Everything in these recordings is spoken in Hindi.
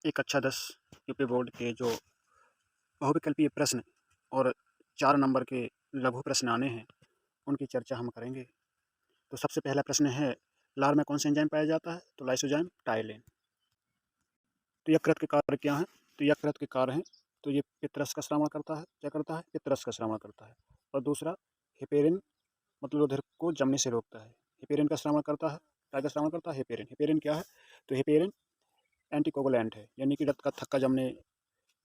एक अच्छा 10 यूपी बोर्ड के जो बहुविकल्पीय प्रश्न और 4 नंबर के लघु प्रश्न आने हैं, उनकी चर्चा हम करेंगे। तो सबसे पहला प्रश्न है, लार में कौन सा एंजाइम पाया जाता है? तो लाइसोजाइम टाइलिन। तो यकृत के कार्य क्या हैं? तो यकृत के कार्य हैं, तो ये पित्तरस का श्रवण करता है। क्या करता है? पित्तरस का श्रवण करता है। और दूसरा, हेपेरिन मतलब रुधिर को जमने से रोकता है। हेपेरिन का श्रवण करता है। क्या का श्रवण करता है? हेपेरिन। हेपेरिन क्या है? तो हेपेरिन एंटीकोगुलेंट है, यानी कि रक्त का थक्का जमने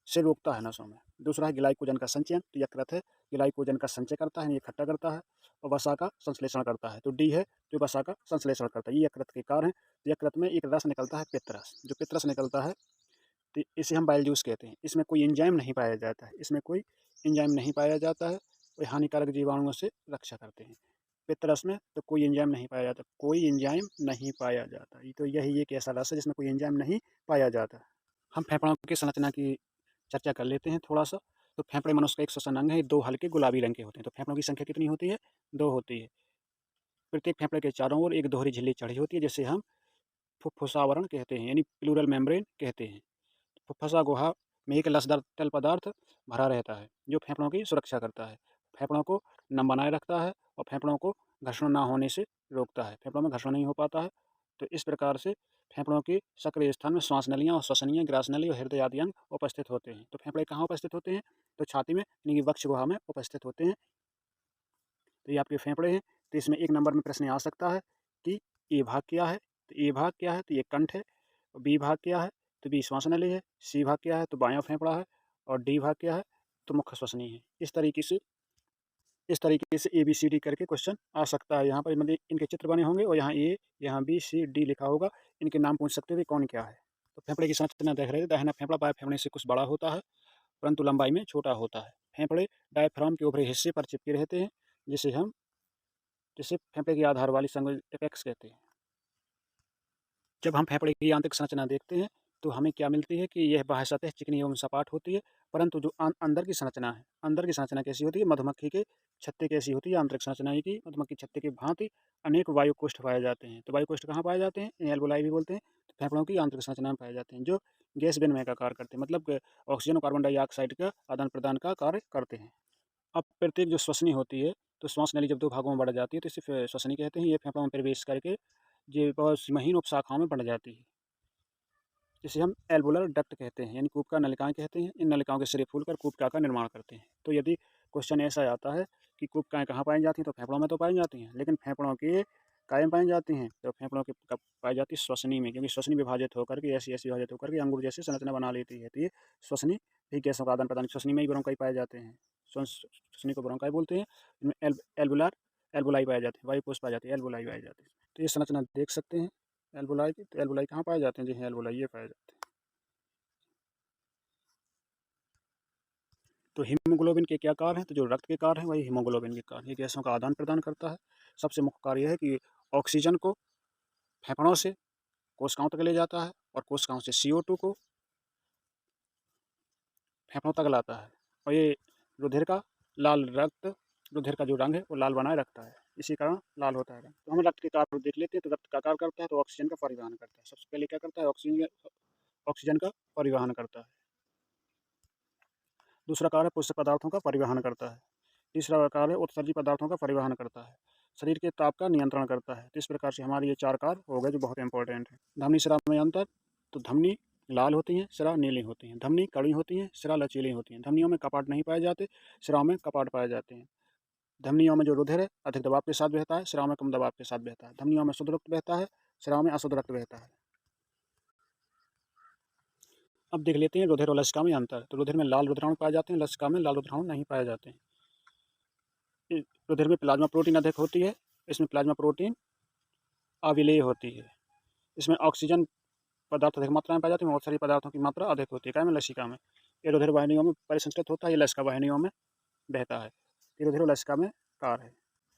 से रोकता है नसों में। दूसरा है ग्लाइकोजन का संचयन, तो यकृत है, ग्लाइकोजन का संचय करता है, ये इकट्ठा करता है और वसा का संश्लेषण करता है। तो डी है, जो वसा का संश्लेषण करता है। ये यकृत के कार्य हैं। तो यकृत में एक रस निकलता है, पित्तरस। जो पित्तरस निकलता है, तो इसे हम बाइल जूस कहते हैं। इसमें कोई एंजाइम नहीं पाया जाता है। इसमें कोई एंजाइम नहीं पाया जाता है। वो हानिकारक जीवाणुओं से रक्षा करते हैं। पित्तरस में तो कोई एंजाइम नहीं पाया जाता, कोई एंजाइम नहीं पाया जाता। तो यही एक ऐसा रस है जिसमें कोई एंजाइम नहीं पाया जाता। हम फेफड़ों की संरचना की चर्चा कर लेते हैं थोड़ा सा। तो फेफड़े मनुष्य का एक श्वसन अंग है। दो हल्के गुलाबी रंग के होते हैं। तो फेफड़ों की संख्या कितनी होती है? 2 होती है। प्रत्येक फेफड़े के चारों ओर एक दोहरी झिल्ली चढ़ी होती है, जिसे हम फुफ्फुसावरण कहते हैं, यानी प्लूरल मेम्ब्रेन कहते हैं। फुफ्फुसा गुहा में एक लसदार तरल पदार्थ भरा रहता है, जो फेफड़ों की सुरक्षा करता है, फेफड़ों को नम बनाए रखता है और फेफड़ों को घर्षण ना होने से रोकता है। फेफड़ों में घर्षण नहीं हो पाता है। तो इस प्रकार से फेफड़ों के सक्रिय स्थान में श्वास नलियाँ और श्वसनीय, ग्रास नली और हृदय आदि अंग उपस्थित होते हैं। तो फेफड़े कहाँ उपस्थित होते हैं? तो छाती में, यानी कि वक्ष गुहा में उपस्थित होते हैं। तो ये आपके फेफड़े हैं। तो इसमें 1 नंबर में प्रश्न आ सकता है कि ए भाग क्या है? तो ए भाग क्या है? तो ये कंठ है। और बी भाग क्या है? तो बी श्वास नली है। सी भाग क्या है? तो बायाँ फेफड़ा है। और डी भाग क्या है? तो मुख्य श्वसनी है। इस तरीके से ए बी सी डी करके क्वेश्चन आ सकता है। यहाँ पर मतलब इनके चित्र बने होंगे और यहाँ ए, यहाँ बी, सी, डी लिखा होगा। इनके नाम पूछ सकते थे कौन क्या है। तो फेफड़े की संरचना देख रहे थे। दाहिना फेफड़ा बाएं फेफड़े से कुछ बड़ा होता है, परंतु लंबाई में छोटा होता है। फेफड़े डायफ्राम के ऊपरी हिस्से पर चिपके रहते हैं, जिसे फेफड़े की आधार वाली संग एपेक्स कहते हैं। जब हम फेफड़े की आंतरिक संरचना देखते हैं, तो हमें क्या मिलती है कि यह बाह्य सतह चिकनी एवं सपाट होती है, परंतु जो अंदर की संरचना है, अंदर की संरचना कैसी होती है? मधुमक्खी के छत्ते कैसी होती है? आंतरिक संरचना की मधुमक्खी छत्ते की भांति अनेक वायुकोष्ठ पाए जाते हैं। तो वायुकोष्ठ कहाँ पाए जाते हैं? एल्वोलाई भी बोलते हैं। तो फेफड़ों की आंतरिक संरचना में पाए जाते हैं, जो गैस विनिमय का कार्य करते हैं, मतलब ऑक्सीजन और कार्बन डाइऑक्साइड का आदान प्रदान का कार्य करते हैं। अब प्रत्येक जो श्वसनी होती है, तो श्वास नली जब 2 भागों में बढ़ जाती है, तो इसे श्वसनी कहते हैं। ये फेफड़ों में प्रवेश करके ये बहुत महीन उपशाखाओं में बढ़ जाती है, जिसे हम एल्वोलर डक्ट कहते हैं, यानी कूपका नलिकाएं कहते हैं। इन नलिकाओं के सिरे फूलकर कूपका का निर्माण करते हैं। तो यदि क्वेश्चन ऐसा आता है कि कूपकाएं कहाँ पाई जाती हैं, तो फेफड़ों में तो पाई जाती हैं, लेकिन फेफड़ों के कायम पाई जाती हैं, तो फेफड़ों के कब पाई जाती है? श्वसनी में, क्योंकि श्वसनी विभाजित होकर के ऐसी ऐसी विभाजित होकर के अंगूर जैसी संरचना बना लेती है। तो ये श्वसनी भी गैसों का आदान प्रदान, श्वसनी में ही ब्रोंकाई पाए जाते हैं। श्वसनी को ब्रोंकाई बोलते हैं। इनमें एल्वुलर एल्वुलाई पाए जाते हैं, वायुकोष पाए जाते हैं, एल्वुलाई पाए जाते हैं। तो ये संरचना देख सकते हैं एल्वुलाई की। तो एल्वुलाई कहाँ पाए जाते हैं? जी हाँ, एल्वुलाई ये पाए जाते हैं। तो हीमोग्लोबिन के क्या कार्य हैं? तो जो रक्त के कार्य हैं, वही हीमोग्लोबिन के कार्य। ये गैसों का आदान प्रदान करता है। सबसे मुख्य कार्य यह है कि ऑक्सीजन को फेफड़ों से कोशिकाओं तक ले जाता है और कोशिकाओं से CO2 को फेफड़ों तक लाता है। और ये रुधिर का लाल रक्त रुधिर का जो रंग है वो लाल बनाए रखता है, इसी कारण लाल होता है रंग। तो हम रक्त के कार्य देख लेते हैं। तो रक्त का कार्य करता है, तो ऑक्सीजन का परिवहन करता है। सबसे पहले क्या करता है? ऑक्सीजन का परिवहन करता है। दूसरा कार्य पोषक पदार्थों का परिवहन करता है। तीसरा कार्य उत्सर्जी पदार्थों का परिवहन करता है। शरीर के ताप का नियंत्रण करता है। तो इस प्रकार से हमारे ये 4 कार्य हो गए, जो बहुत इंपॉर्टेंट है। धमनी शिरा में अंतर। तो धमनी लाल होती हैं, शिरा नीली होती हैं। धमनी कड़ी होती हैं, शिरा लचीली होती हैं। धमनियों में कपाट नहीं पाए जाते, शिराओं में कपाट पाए जाते हैं। धमनियों में जो रुधिर है अधिक दबाव के साथ बहता है, शिराओं में कम दबाव के साथ बहता है। धमनियों में शुद्ध रक्त बहता है, शिराओं में अशुद्ध रक्त बहता है। अब देख लेते हैं रुधिर और लसिका में अंतर। तो रुधिर में लाल रुधिराणु पाए जाते हैं, लसिका में लाल रुधिराणु नहीं पाए जाते हैं। रुधिर में प्लाज्मा प्रोटीन अधिक होती है। इसमें प्लाज्मा प्रोटीन अविलेय होती है। इसमें ऑक्सीजन पदार्थ अधिक मात्रा में पाई जाती है, बहुत सारी पदार्थों की मात्रा अधिक होती है। क्या में? लसिका में। ये रुधिर वाहिनियों में परिसंचरित होता है, ये लसिका वाहिनियों में बहता है। ये रुधिर और लसिका में कार्य है।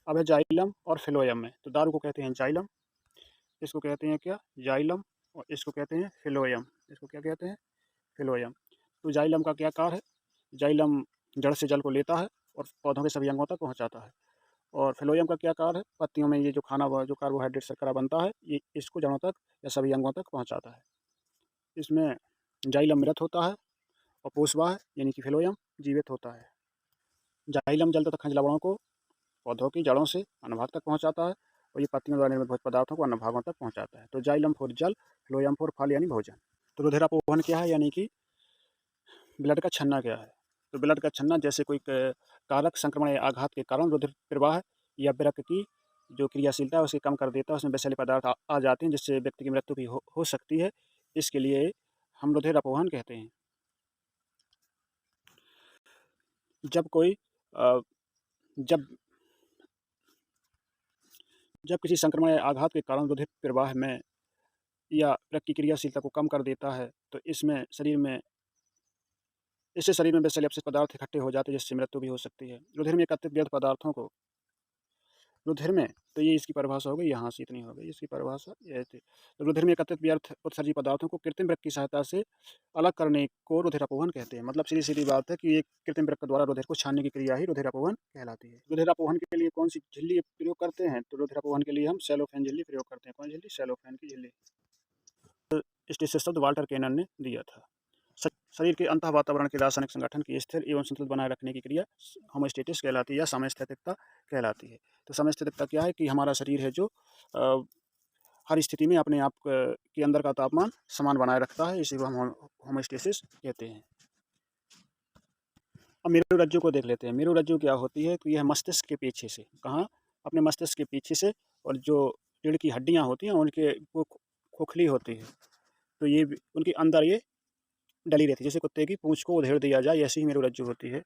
अब है जाइलम और फिलोयम में। तो दारू को कहते हैं जाइलम, इसको कहते हैं क्या? जाइलम। और इसको कहते हैं फिलोयम। इसको क्या कहते हैं? फिलोयम। तो जाइलम का क्या कार्य है? जाइलम जड़ से जल को लेता है और पौधों के सभी अंगों तक पहुँचाता है। और फिलोयम का क्या कार्य है? पत्तियों में ये जो खाना जो कार्बोहाइड्रेट शर्करा बनता है, ये इसको जड़ों तक या सभी अंगों तक पहुँचाता है। इसमें जाइलम मृत होता है और पोषवाह यानी कि फिलोयम जीवित होता है। जाइलम जल तथा खनिज लवणों को पौधों की जड़ों से अनुभाग तक पहुंचाता है और ये पत्तियों द्वारा निर्मित भोज्य पदार्थों को अनुभागों तक पहुंचाता है। तो जाइलम फॉर जल, फ्लोयम फॉर फल यानी भोजन। तो रुधिरापोहन क्या है, यानी कि ब्लड का छन्ना क्या है। तो ब्लड का छन्ना जैसे कोई कारक संक्रमण या आघात के कारण रुधिर प्रवाह या वृक्क की जो क्रियाशीलता है उसे कम कर देता है, उसमें विषैले पदार्थ आ जाते हैं जिससे व्यक्ति की मृत्यु भी हो सकती है। इसके लिए हम रुधिर अपवहन कहते हैं। जब कोई अ, जब जब किसी संक्रमण या आघात के कारण रुधिर प्रवाह में या वृक्क की क्रियाशीलता को कम कर देता है तो इससे शरीर में विषैले अपशिष्ट पदार्थ इकट्ठे हो जाते हैं जिससे मृत्यु भी हो सकती है। रुधिर में एकत्रित व्यर्थ पदार्थों को रुधिर में, तो ये इसकी परिभाषा हो गई, यहाँ से इतनी हो गई इसकी परिभाषा ये थी। तो रुधिर में एकत्रित व्यर्थ उत्सर्जी पदार्थों को कृत्रिम वृक्क की सहायता से अलग करने को रुधिर अपवहन कहते हैं। मतलब सीधी सीधी बात है कि एक कृत्रिम वृक्क द्वारा रुधिर को छानने की क्रिया ही रुधिर अपवहन कहलाती है। रुधिर अपवहन के लिए कौन सी झिल्ली प्रयोग करते हैं, तो रुधिर अपवहन के लिए हम सेलोफेन झिल्ली प्रयोग करते हैं। कौन झिल्ली? सेलोफेन की झिल्ली। इससे शब्द वाल्टर केनन ने दिया था। शरीर के अंतः वातावरण के रासायनिक संगठन की स्थिर एवं संतुलित बनाए रखने की क्रिया होमोस्टेटिस कहलाती है या समस्थैतिकता कहलाती है। तो समस्थैतिकता क्या है कि हमारा शरीर है जो हर स्थिति में अपने आप के अंदर का तापमान समान बनाए रखता है, इसी को हम होमोस्टेसिस कहते हैं। अब मेरुरज्जु को देख लेते हैं। मेरुरज्जु क्या होती है कि यह मस्तिष्क के पीछे से, कहाँ? अपने मस्तिष्क के पीछे से, और जो रीढ़ की हड्डियाँ होती हैं उनके वो खोखली होती है, तो ये उनके अंदर ये डली रहती है। जैसे कुत्ते की पूंछ को उधेड़ दिया जाए, ऐसी ही मेरुरज्जु होती है।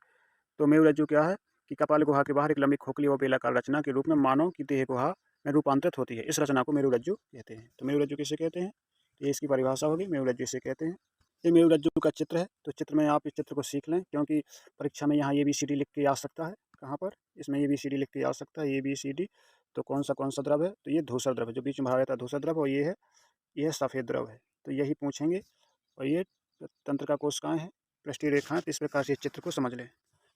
तो मेरुरज्जु क्या है कि कपाल गुहा के बाहर एक लंबी खोखली और बेलाकार रचना के रूप में मानव की देह गुहा में रूपांतरित होती है। इस रचना को मेरुरज्जु कहते हैं। तो मेरुरज्जु किसे कहते हैं? ये इसकी परिभाषा होगी, मेरुरज्जु इसे कहते हैं। ये मेरुरज्जु का चित्र है, तो चित्र में आप इस चित्र को सीख लें, क्योंकि परीक्षा में यहाँ ABCD लिख के आ सकता है। कहाँ पर? इसमें ABCD लिख के आ सकता है, ABCD। तो कौन सा द्रव है? तो ये धूसर द्रव है, जो बीच में भरा रहता है धूसर द्रव, और ये है सफ़ेद द्रव है। तो यही पूछेंगे। और ये तंत्रिका कोशिकाएं हैं, पृष्ठीय रेखाएं। तो इस प्रकार से इस चित्र को समझ लें।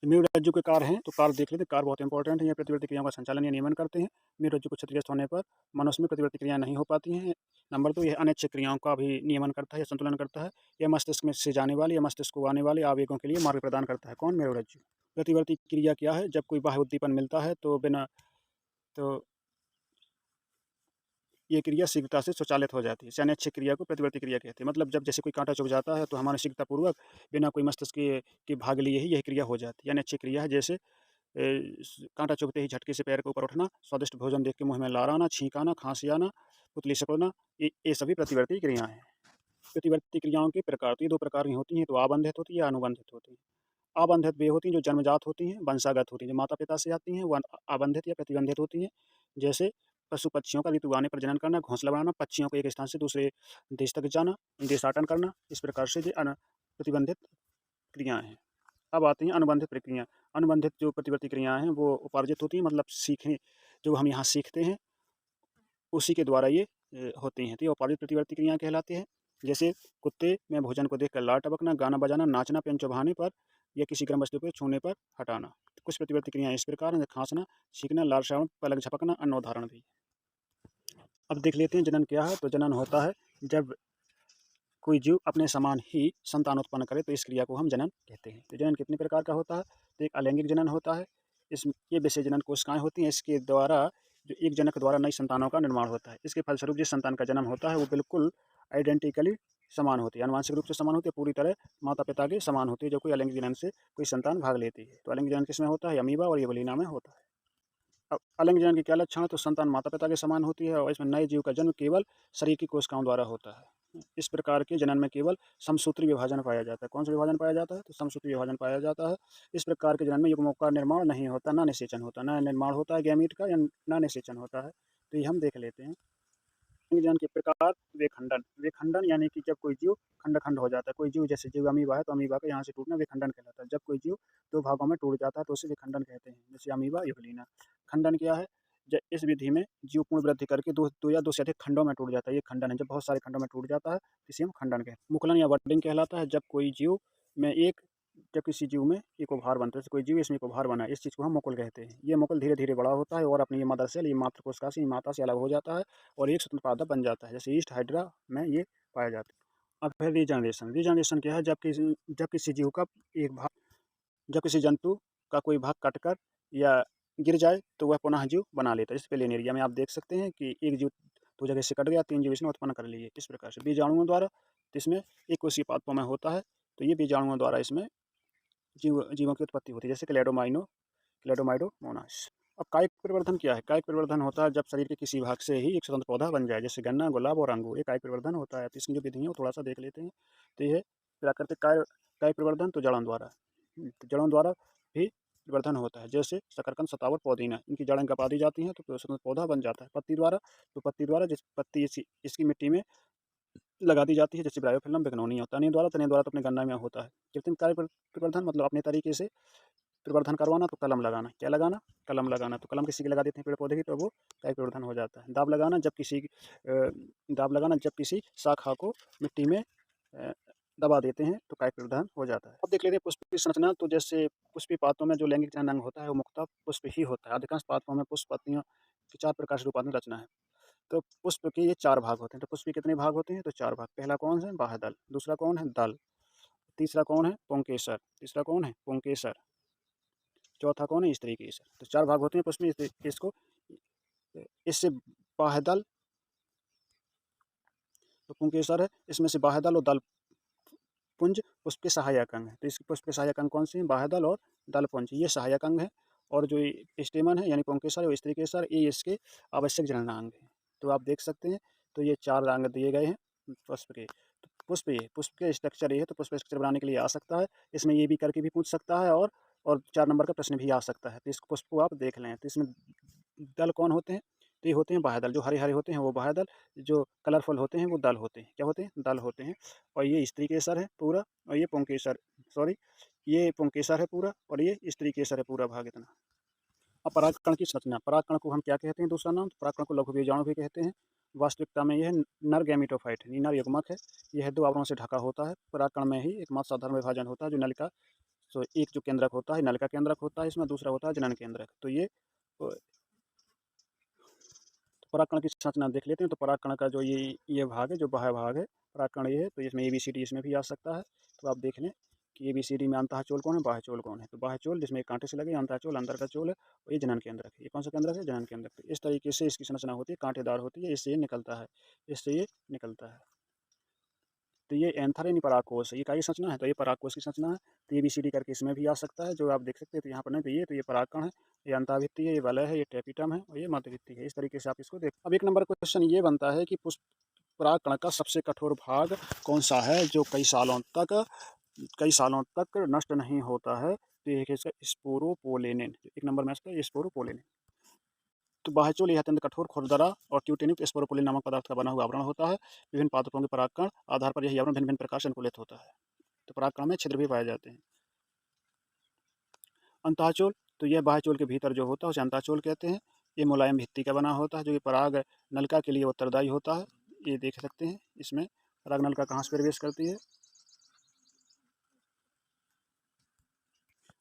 मेरुरज्जु के कार्य हैं, तो कार्य देख लेते हैं। कार्य बहुत इंपॉर्टेंट है, ये प्रतिवर्ती क्रियाओं का संचालन या नियमन करते हैं। मेरुरज्जु को क्षतिग्रस्त होने पर मनुष्य में प्रतिवर्ती क्रियाएं नहीं हो पाती हैं। नंबर 2, यह अनैच्छिक क्रियाओं का भी नियमन करता है या संतुलन करता है। यह मस्तिष्क में से जाने वाले या मस्तिष्क को आने वाले आवेगों के लिए मार्ग प्रदान करता है। कौन? मेरुरज्जु। प्रतिवर्ती क्रिया क्या है? जब कोई बाह्य उद्दीपन मिलता है तो ये क्रिया शीघ्रता से स्वचालित हो जाती है। अनैच्छिक क्रिया को प्रतिवर्ती क्रिया कहते हैं। मतलब जब जैसे कोई कांटा चुभ जाता है तो हमारे शीघ्रतापूर्वक बिना कोई मस्तिष्क के भाग लिए ही यह क्रिया हो जाती है। अनैच्छिक क्रिया है, जैसे कांटा चुभते ही झटके से पैर के ऊपर उठना, स्वादिष्ट भोजन देख के मुंह में लार आना, छींक आना, खांसी आना, पुतली सिकुड़ना, ये सभी प्रतिवर्ती क्रियाएं हैं। प्रतिवर्ती क्रियाओं के प्रकार, तो ये 2 प्रकार की होती हैं, तो आबंधित होती है या अनुबंधित होती है। आबंधित वे होती हैं जो जन्मजात होती हैं, वंशागत होती हैं, जो माता पिता से आती हैं। वह आबंधित या प्रतिबंधित होती हैं, जैसे पशु पक्षियों का ऋतु आने पर जनन करना, घोंसला बनाना, पक्षियों को एक स्थान से दूसरे देश तक जाना, देशाटन करना। इस प्रकार से ये प्रतिबंधित क्रियाएं हैं। अब आती हैं अनुबंधित प्रक्रिया। अनुबंधित जो प्रतिवर्ती क्रियाएं हैं वो उपार्जित होती हैं, मतलब सीखें, जो हम यहाँ सीखते हैं उसी के द्वारा ये होती हैं। तो ये उपार्जित प्रतिवर्ती क्रियाएं कहलाती हैं। जैसे कुत्ते में भोजन को देखकर लार टपकना, गाना बजाना, नाचना, पेन चुभाने पर या किसी गर्म वस्तु को छूने पर हटाना। कुछ प्रतिवर्ती क्रियाएं इस प्रकार हैं: खांसना, छींकना, लार श्रावण, पलक झपकना, अन्नोदाहरण भी। अब देख लेते हैं जनन क्या है। तो जनन होता है जब कोई जीव अपने समान ही संतान उत्पन्न करे, तो इस क्रिया को हम जनन कहते हैं। तो जनन कितने प्रकार का होता है? तो एक अलैंगिक जनन होता है, ये विशेष जनन कोशिकाएं होती हैं। इसके द्वारा जो एक जनक द्वारा नई संतानों का निर्माण होता है। इसके फलस्वरूप जिस संतान का जन्म होता है वो बिल्कुल आइडेंटिकली समान होती है, आनुवंशिक रूप से समान होती है, पूरी तरह माता पिता के समान होती है, जो कोई अलैंगिक जनन से कोई संतान भाग लेती है। तो अलैंगिक जनन किसमें होता है? अमीबा और एवोलिना में होता है। अब अलैंगिक जनन के क्या लक्षण है? तो संतान माता पिता के समान होती है और इसमें नए जीव का जन्म केवल शरीर की कोशिकाओं द्वारा होता है। इस प्रकार के जनन में केवल समसूत्री विभाजन पाया जाता है। कौन सा विभाजन पाया जाता है? तो समसूत्री विभाजन पाया जाता है। इस प्रकार के जनन में युग्मों का निर्माण नहीं होता, ना निषेचन होता, ना निर्माण होता है गैमीट का, या ना निषेचन होता है। तो ये हम देख लेते हैं। जनन के प्रकार, विखंडन। विखंडन यानी कि जब कोई जीव खंड खंड हो जाता है। कोई जीव, जैसे जीव अमीबा है तो अमीबा का यहाँ से टूटना विखंडन कहलाता है। जब कोई जीव 2 भागों में टूट जाता है तो उसे विखंडन कहते हैं, जैसे अमीबा, एवोलिना। खंडन क्या है? इस विधि में जीव पूर्ण वृद्धि करके दो या दो से अधिक खंडों में टूट जाता है, ये खंडन है। जब बहुत सारे खंडों में टूट जाता है इसे हम खंडन कहते हैं। मुकुलन या बडिंग कहलाता है, जब किसी जीव में एक उभार बनता है, जैसे कोई जीव इसमें एक उभार बना है, इस चीज़ को हम मुकुल कहते हैं। ये मुकुल धीरे धीरे बड़ा होता है और अपनी ये मदर सेल, ये मातृ कोशिका से, माता से अलग हो जाता है और एक स्वतंत्र पादप बन जाता है, जैसे ईस्ट हाइड्रा में ये पाया जाता है। अब है रीजनरेशन। रीजनरेशन क्या है? जब किसी जीव का एक भाग, जब किसी जंतु का कोई भाग कटकर या गिर जाए तो वह पुनः जीव बना लेता है। इस प्लेन एरिया में आप देख सकते हैं कि एक जीव 2 जगह से कट गया, 3 जीव इसने उत्पन्न कर लिए। इस प्रकार से बीजाणुओं द्वारा, तो इसमें एक कोशीय पादपों में होता है, तो ये बीजाणुओं द्वारा इसमें जीवों की उत्पत्ति होती है, जैसे क्लेडोमाइडोमोनास। अब कायिक परिवर्धन क्या है? कायिक परिवर्धन होता है जब शरीर के किसी भाग से ही एक स्वतंत्र पौधा बन जाए, जैसे गन्ना, गुलाब और अंगूर। ये कायिक परिवर्धन होता है। तो इसकी जो विधि है वो थोड़ा सा देख लेते हैं। तो ये प्राकृतिक कायिक परिवर्धन तो जड़ों द्वारा, जड़ों द्वारा भी परिवर्धन होता है, जैसे शकरकंद, शतावक, पुदीना, इनकी जड़ें कपा दी जाती हैं तो स्वतंत्र पौधा बन जाता है। पत्ती द्वारा जिस पत्ती इसकी मिट्टी में लगा दी जाती है, जैसे ब्रायोफिल्म बिगनोनिया। तने द्वारा तो अपने गन्ना में होता है। कृत्रिम कार्य परिवर्धन मतलब अपने तरीके से परिवर्धन करवाना, तो कलम लगाना। क्या लगाना? कलम लगाना। तो कलम किसी की लगा देते हैं पेड़ पौधे की, तो वो कायिक परिवर्धन हो जाता है। दाब लगाना जब किसी शाखा को मिट्टी में दबा देते हैं तो कायिक परिवर्धन हो जाता है। अब देख लेते हैं पुष्प की संरचना। तो जैसे पुष्पीय पातों में जो लैंगिक जनन अंग होता है वो मुख्यतः पुष्प ही होता है। अधिकांश पादपों में पुष्प पत्तियों की 4 प्रकार से रूपात्मक रचना है। तो पुष्प के ये 4 भाग होते हैं। तो पुष्प के कितने भाग होते हैं? तो 4 भाग। पहला कौन है? बाह्यदल। दूसरा कौन है? दल। तीसरा कौन है? पुंकेसर। तीसरा कौन है? पुंकेसर। चौथा कौन है? स्त्री केसर। तो 4 भाग होते हैं पुष्प में। इसको इससे बाह्यदल, तो पुंकेसर है, इसमें से बाह्यदल और दल पुंज पुष्प के सहायक अंग है। तो इस पुष्प के सहायक अंग कौन से हैं? बाह्यदल और दल पुंज, ये सहायक अंग है। और जो स्टेमन है यानी पुंकेसर और स्त्री केसर, ये इसके आवश्यक जननांग हैं। तो आप देख सकते हैं, तो ये 4 अंग दिए गए हैं पुष्प के। तो पुष्प के स्ट्रक्चर ये है। तो पुष्प स्ट्रक्चर बनाने के लिए आ सकता है, इसमें ये भी करके भी पूछ सकता है, और 4 नंबर का प्रश्न भी आ सकता है। तो इस पुष्प को आप देख लें। तो इसमें दल कौन होते हैं? तो ये होते हैं बाह्यदल। जो हरे हरे होते हैं वो बाह्यदल, जो कलरफुल होते हैं वो दल होते हैं। क्या होते हैं? दल होते हैं। और ये स्त्री केसर है पूरा, और ये पुंकेसर, सॉरी, ये पुंकेसर है पूरा, और ये स्त्री केसर है पूरा भाग इतना। अब परागकण की संरचना। परागकण को हम क्या कहते हैं? दूसरा नाम, तो परागकण को लघु बीजाणु भी कहते हैं। वास्तविकता में यह नर गैमीटोफाइट है, नर युग्मक है। यह 2 आवरणों से ढका होता है। परागकण में ही एकमात्र साधारण विभाजन होता है, जो नलिका, तो एक जो केंद्रक होता है नलिका केंद्रक होता है इसमें, दूसरा होता है जनन केंद्रक। तो ये परागकण की संरचना देख लेते हैं। तो परागकण का जो ये भाग है, जो बाह्य भाग है, परागकण ये है। तो इसमें ABCD इसमें भी आ सकता है। तो आप देख लें कि ABCD में अंतःचोल कौन है, बाह्यचोल कौन है। तो बाह्यचोल जिसमें एक कांटे से लगे, अंतःचोल अंदर का चोल है, और ये जनन केंद्रक है। ये कौन सा केंद्रक है? जनन केंद्रक। तो इस तरीके से इसकी संरचना होती है, कांटेदार होती है, इससे ये निकलता है, इससे ये निकलता है। तो ये एंथर यानी परागकोश है। ये क्या संरचना है? तो ये परागकोश की संरचना है। तो ABCD करके इसमें भी आ सकता है, जो आप देख सकते हैं। तो यहाँ पर नहीं, तो ये परागकण है, ये अंतःभित्ति है, ये वलय है, ये टेपिटम है, और ये मध्यभित्ति है। इस तरीके से आप इसको देख। अब 1 नंबर क्वेश्चन ये बनता है कि पुष्प परागकण का सबसे कठोर भाग कौन सा है, जो कई सालों तक नष्ट नहीं होता है? तो ये है स्पोरोपोलेनिन। 1 नंबर में इसका स्पोरोपोलेनिन। तो बाह्यचोल यह अत्यंत कठोर, खुरदरा और क्यूटेनिक स्पोरोपोलिन नामक पदार्थ का बना हुआ आवरण होता है। विभिन्न पादपों के परागकण आधार पर यही आवरण भिन्न भिन्न प्रकार से अनुकूलित होता है। तो परागकण में छिद्र भी पाए जाते हैं। अंतःचोल, तो यह बाह्यचोल के भीतर जो होता है उसे अंतःचोल कहते हैं। ये मुलायम भित्ति का बना होता है, जो कि पराग नलिका के लिए उत्तरदायी होता है। ये देख सकते हैं इसमें पराग नलिका कहाँ से प्रवेश करती है।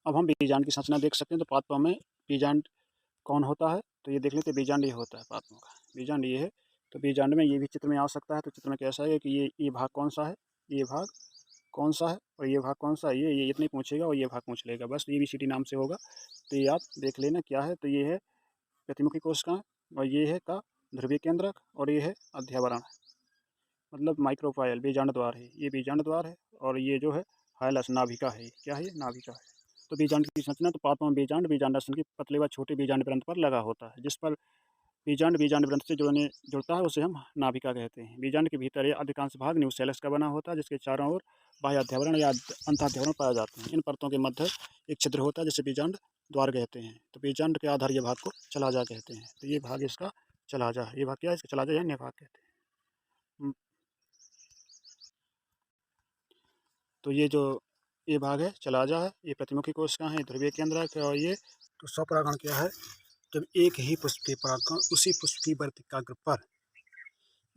अब हम बीजांड की संरचना देख सकते हैं। तो पादपों में बीजांड कौन होता है? तो ये देख लेते हैं, बीजांड ये होता है पादपों का, बीजांड ये है। तो बीजांड में ये भी चित्र में आ सकता है। तो चित्र में कैसा है कि ये भाग कौन सा है, ये भाग कौन सा है, और ये भाग कौन सा है, ये इतनी पूछेगा और ये भाग पूछ लेगा, बस ABCD नाम से होगा। तो ये आप देख लेना क्या है। तो ये है प्रतिमुखी कोशिकाएं, और ये है का ध्रुवीय केंद्रक, और ये है अध्यावरण, मतलब माइक्रोफाइल बीजांड द्वार है, ये बीजांड द्वार है। और ये जो है हाइलस नाभिका है। क्या है? नाभिका है। तो बीजांड की संरचना, तो पादपों में बीजांडासन की पतले व छोटे बीजांड ग्रंथ पर लगा होता है। जिस पर बीजांड ग्रंथ से जुड़ता है उसे हम नाभिका कहते हैं। बीजांड के भीतर यह अधिकांश भाग न्यूसेलस का बना होता है, जिसके चारों ओर बाह्य अध्यावरण या अंतःध्यावरण पाए जाते हैं। इन परतों के मध्य एक छिद्र होता है, जिसे बीजांड द्वार कहते हैं। तो बीजांड के आधार ये भाग को चलाजा कहते हैं। तो ये भाग इसका चलाजा है। ये भाग क्या है? इसका चलाजा या नेभाग कहते हैं। तो ये भाग है चलाजा है, ये प्रतिमुखी कोशिका है, ध्रुवीय केंद्रक है, और ये तो स्वपरागण क्या है? जब एक ही पुष्प के परागकण उसी पुष्प की वर्तिकाग्र पर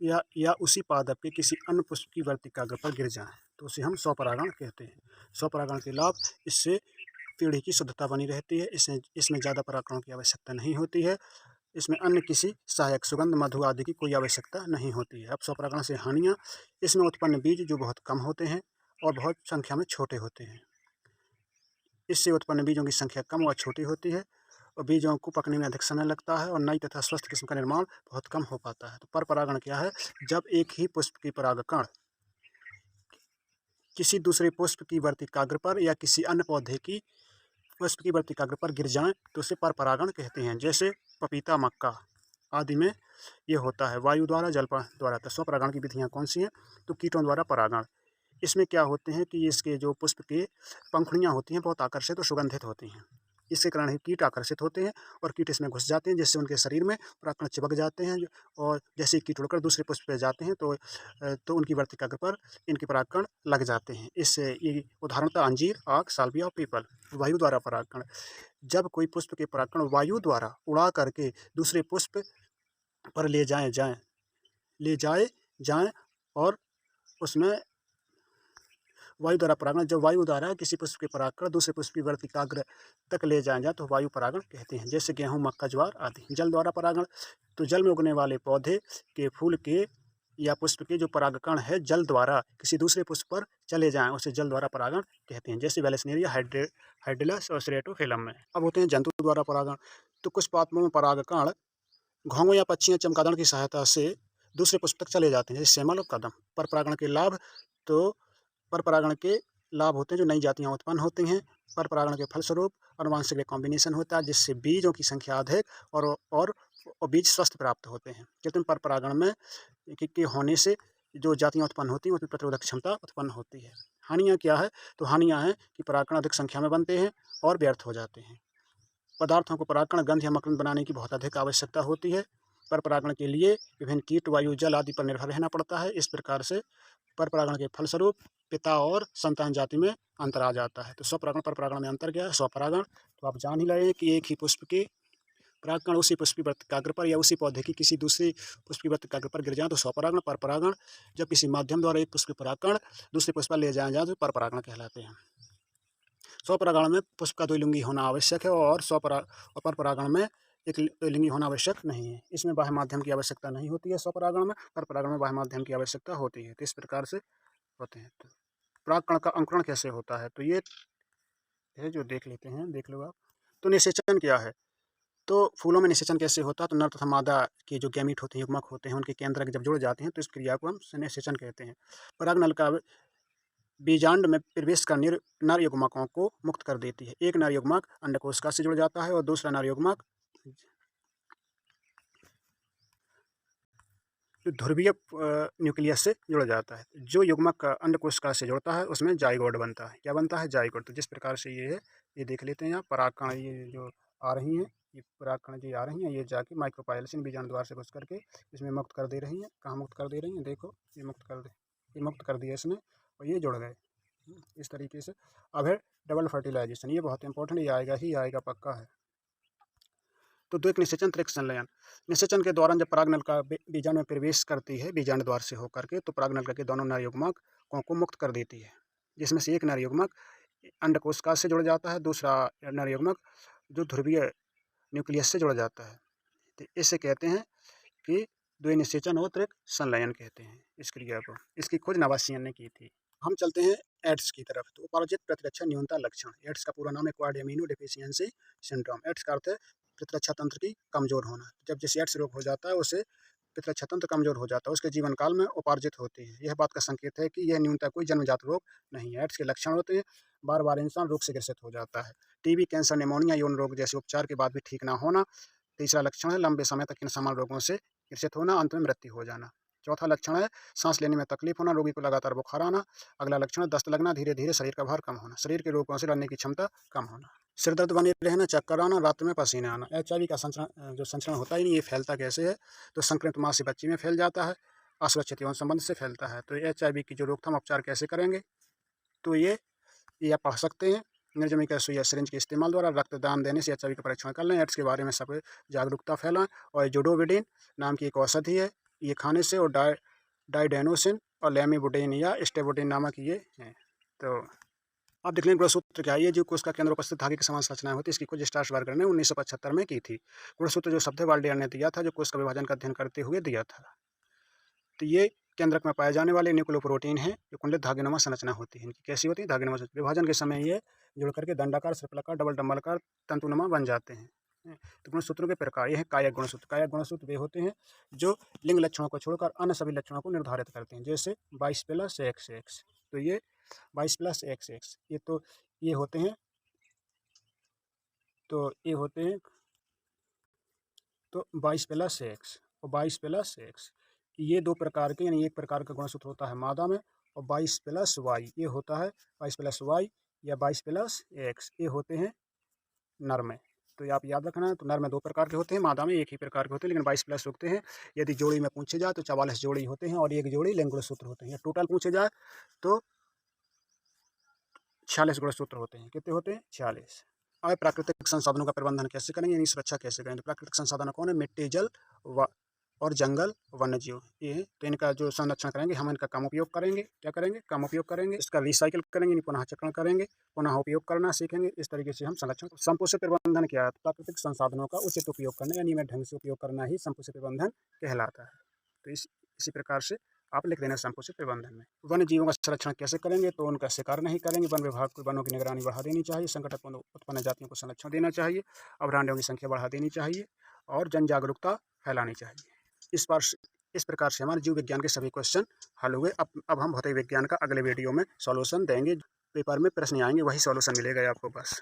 या उसी पादप के किसी अन्य पुष्प की वर्तिकाग्र पर गिर जाएं, तो उसे हम स्वपरागण कहते हैं। स्वपरागण के लाभ, इससे पीढ़ी की शुद्धता बनी रहती है, इसमें ज़्यादा परागकणों की आवश्यकता नहीं होती है। इसमें अन्य किसी सहायक सुगंध मधु आदि की कोई आवश्यकता नहीं होती है। अब स्वपरागण से हानियाँ, इसमें उत्पन्न बीज जो बहुत कम होते हैं और बहुत संख्या में छोटे होते हैं। इससे उत्पन्न बीजों की संख्या कम व छोटी होती है और बीजों को पकने में अधिक समय लगता है और नई तथा स्वस्थ किस्म का निर्माण बहुत कम हो पाता है। तो पर परागण क्या है? जब एक ही पुष्प की परागकण किसी दूसरे पुष्प की वर्तिकाग्र पर या किसी अन्य पौधे की पुष्प की वर्तिकाग्र पर गिर जाएं तो उसे पर परागण कहते हैं। जैसे पपीता, मक्का आदि में ये होता है वायु द्वारा, जल द्वारा। तो स्वपरागण की विधियाँ कौन सी हैं? तो कीटों द्वारा परागण। इसमें क्या होते हैं कि इसके जो पुष्प के पंखुड़ियाँ होती हैं बहुत आकर्षित और सुगंधित होती हैं। इसके कारण ही कीट आकर्षित होते हैं और कीट इसमें घुस जाते हैं, जिससे उनके शरीर में परागकण चिपक जाते हैं और जैसे ही कीट उड़कर दूसरे पुष्प पे जाते हैं तो उनकी वर्तिकाग्र पर इनके परागकण लग जाते हैं। इससे ये उदाहरणतः अंजीर, आक, साल्विया और पीपल। वायु द्वारा परागकण, जब कोई पुष्प के परागकण वायु द्वारा उड़ा करके दूसरे पुष्प पर ले जाए जाएं और उसमें वायु द्वारा परागण, जब वायु द्वारा किसी पुष्प के परागकण दूसरे पुष्प की वर्तिकाग्र तक ले जाए तो वायु परागण कहते हैं। जैसे गेहूँ, मक्का, ज्वार आदि। जल द्वारा परागण, तो जल में उगने वाले पौधे के फूल के या पुष्प के जो परागकण है जल द्वारा किसी दूसरे पुष्प पर चले जाएं उसे जल द्वारा परागण कहते हैं। जैसे वेलेस्नेरिया, हाइड्रिलस और स्टेरोफिलम में। अब होते हैं जंतु द्वारा परागण। तो कुछ पादपों में परागकण घोंघों या पक्षियाँ चमगादड़ की सहायता से दूसरे पुष्प तक चले जाते हैं, जैसे सेमल और कदम। पर परागण के लाभ, तो पर परागण के लाभ होते हैं जो नई जातियाँ उत्पन्न होती हैं। पर परागण के फलस्वरूप अनुवांशिक रिकॉम्बिनेशन होता है, जिससे बीजों की संख्या अधिक और बीज स्वस्थ प्राप्त होते हैं। कृत्रिम पर परागण में के होने से जो जातियाँ उत्पन्न होती हैं उसमें प्रतिरोधक क्षमता उत्पन्न होती है। हानियाँ क्या है? तो हानियाँ हैं कि परागकण अधिक संख्या में बनते हैं और व्यर्थ हो जाते हैं। पदार्थों को परागकण, गंध या मकरंद बनाने की बहुत अधिक आवश्यकता होती है। पर परागण के लिए विभिन्न कीट, वायु, जल आदि पर निर्भर रहना पड़ता है। इस प्रकार से पर परागण के फलस्वरूप पिता और संतान जाति में अंतर आ जाता है। तो स्वपरागण पर परागण में अंतर क्या है? स्वपरागण, तो आप जान ही रहे हैं कि एक ही पुष्प के परागकण उसी पुष्प की वर्तिकाग्र पर या उसी पौधे की किसी दूसरी पुष्प की वर्तिकाग्र पर गिर जाए तो स्वपरागण। पर परागण, जब किसी माध्यम द्वारा एक पुष्प के परागकण दूसरे पुष्प पर ले जाए तो पर परागण कहलाते हैं। स्वपरागण में पुष्प का द्विलिंगी होना आवश्यक है और पर परागण में एक लिंगी होना आवश्यक नहीं है। इसमें बाह्य माध्यम की आवश्यकता नहीं होती है स्वपरागण में, पर परागण में बाह्य माध्यम की आवश्यकता होती है। तो इस प्रकार से होते हैं। तो परागकण का अंकुरण कैसे होता है? तो ये है जो देख लेते हैं, देख लो आप। तो निषेचन क्या है? तो फूलों में निषेचन कैसे होता है? तो नर तथा मादा के जो गैमीट होते हैं, युग्मक होते हैं, उनके केंद्रक जब जुड़ जाते हैं तो इस क्रिया को हम निषेचन कहते हैं। परागनल का बीजांड में प्रवेश कर नर युग्मकों को मुक्त कर देती है। एक नर युग्मक अंडकोशिका से जुड़ जाता है और दूसरा नर युग्मक ध्रुवीय न्यूक्लियस से जुड़ जाता है। जो युग्मक अंडकोशिका से जुड़ता है उसमें जाइगोट बनता है। क्या बनता है? जाइगोट। तो जिस प्रकार से ये है, ये देख लेते हैं। यहाँ परागकण ये जो आ रही हैं, ये परागकण जो आ रही हैं, ये जाके माइक्रोपाइलसिन बीजाणु द्वार से घुस करके इसमें मुक्त कर दे रही हैं। कहाँ मुक्त कर दे रही हैं? देखो, ये मुक्त कर दिया इसने और ये जुड़ गए इस तरीके से। अब है डबल फर्टिलाइजेशन। ये बहुत इंपॉर्टेंट, ये आएगा ही आएगा, पक्का है। तो द्विक निषेचन, त्रिक संलयन। निषेचन के दौरान जब परागनल का बीजाणु में प्रवेश करती है बीजाणु द्वार से होकर के, तो परागनल के दोनों नर युग्मकों को मुक्त कर देती है, जिसमें से एक नर युग्मक अंडकोशिका से जुड़ जाता है, दूसरा नर युग्मक जो ध्रुवीय न्यूक्लियस से जुड़ जाता है। तो इसे कहते हैं कि द्विनिषेचन और त्रिक संलयन कहते हैं इस क्रिया को। इसकी खोज नवासियन ने की थी। हम चलते हैं एड्स की तरफ। तो उपार्जित प्रतिरक्षा न्यूनता लक्षण। एड्स का पूरा नाम है acquired immuno deficiency syndrome. AIDS का अर्थ है प्रतिरक्षा तंत्र की कमजोर होना। जब जैसे एड्स रोग हो जाता है उसे प्रतिरक्षा तंत्र कमजोर हो जाता है, उसके जीवन काल में उपार्जित होती है। यह बात का संकेत है कि यह न्यूनता कोई जन्मजात रोग नहीं है। एड्स के लक्षण होते हैं, बार बार इंसान रोग से ग्रसित हो जाता है। टीबी, कैंसर, निमोनिया, यौन रोग जैसे उपचार के बाद भी ठीक ना होना। तीसरा लक्षण है लंबे समय तक इन समान रोगों से ग्रसित होना, अंत में मृत्यु हो जाना। चौथा लक्षण है सांस लेने में तकलीफ होना, रोगी को लगातार बुखार आना। अगला लक्षण है दस्त लगना, धीरे धीरे शरीर का भार कम होना, शरीर के रोगों से लड़ने की क्षमता कम होना, सिर दर्द बने रहना, चक्कर आना, रात में पसीने आना। HIV का संचरण होता ही नहीं। ये फैलता कैसे है? तो संक्रमित माँ से बच्ची में फैल जाता है, असुरक्षित यौन संबंध से फैलता है। तो HIV की जो रोकथाम उपचार कैसे करेंगे? तो ये आप पढ़ सकते हैं। निर्जमिक सुई या सिरिंज के इस्तेमाल द्वारा रक्तदान देने से HIV का परीक्षण कर लें। एड्स के बारे में सब जागरूकता फैलाएं। और जोडोविडिन नाम की एक औषधि है, ये खाने से, और डाइडेनोसिन और लेमिबुटिन या स्टेबुटिन नामक ये हैं। तो आप देख लें गुणसूत्र क्या है, ये जो कोश का केंद्र उपस्थित धागे की समान संरचनाएं होती है, इसकी खोज स्ट्रासबर्गर ने 1975 में की थी। गुणसूत्र जो शब्द है वाल्डेयर ने दिया था, जो कोश का विभाजन का अध्ययन करते हुए दिया था। तो ये केंद्रक में पाए जाने वाले न्यूक्लियोप्रोटीन हैं, जो कुंडलित धागेनुमा संरचना होती है। इनकी कैसी होती है? धागेनुमा संरचना। विभाजन के समय ये जुड़ करके दंडाकार, सर्पिलाकार, डबल डंबलकार तंतुनुमा बन जाते हैं। तो गुणसूत्रों के प्रकार ये हैं कायक गुणसूत्र। कायक गुणसूत्र वे होते हैं जो लिंग लक्षणों को छोड़कर अन्य सभी लक्षणों को निर्धारित करते हैं, जैसे 22+XX। तो ये 22+XX ये होते हैं तो ये होते हैं तो 22+X और 22+X ये दो प्रकार के, यानी एक प्रकार का गुणसूत्र होता है मादा में, और 22+Y ये होता है 22+Y या 22+X ये होते हैं नर में। तो ये आप याद रखना है। तो नर में दो प्रकार के होते हैं, मादा में एक ही प्रकार के होते हैं, लेकिन 22+ होते हैं। यदि जोड़ी में पूछे जाए तो 44 जोड़ी होते हैं और एक जोड़ी लिंग गुणसूत्र होते हैं। या टोटल पूछे जाए तो 46 गुणसूत्र होते हैं। कितने होते हैं? 46। अब प्राकृतिक संसाधनों का प्रबंधन कैसे करेंगे, यानी सुरक्षा कैसे करेंगे? तो प्राकृतिक संसाधन कौन है? मिट्टी, जल और जंगल, वन्यजीव, ये है। तो इनका जो संरक्षण करेंगे, हम इनका कम उपयोग करेंगे। क्या करेंगे? कम उपयोग करेंगे। इसका रिसाइकिल करेंगे, यानी पुनः चक्रण करेंगे, पुनः उपयोग करना सीखेंगे। इस तरीके से हम संरक्षण। संपोषित प्रबंधन क्या है? प्राकृतिक संसाधनों का उचित उपयोग करना, यानी ढंग से उपयोग करना ही संपोषित प्रबंधन कहलाता है। तो इसी प्रकार से आप लिख देना संपोषित प्रबंधन में। वन्य जीवों का संरक्षण कैसे करेंगे? तो उनका शिकार नहीं करेंगे। वन विभाग को वनों की निगरानी बढ़ा देनी चाहिए। संकट उत्पन्न जातियों को संरक्षण देना चाहिए। अभयारण्यों की संख्या बढ़ा देनी चाहिए और जन जागरूकता फैलानी चाहिए। इस प्रकार से हमारे जीव विज्ञान के सभी क्वेश्चन हल हुए। अब हम भौतिक विज्ञान का अगले वीडियो में सॉल्यूशन देंगे। पेपर में प्रश्न आएंगे, वही सॉल्यूशन मिलेगा आपको बस।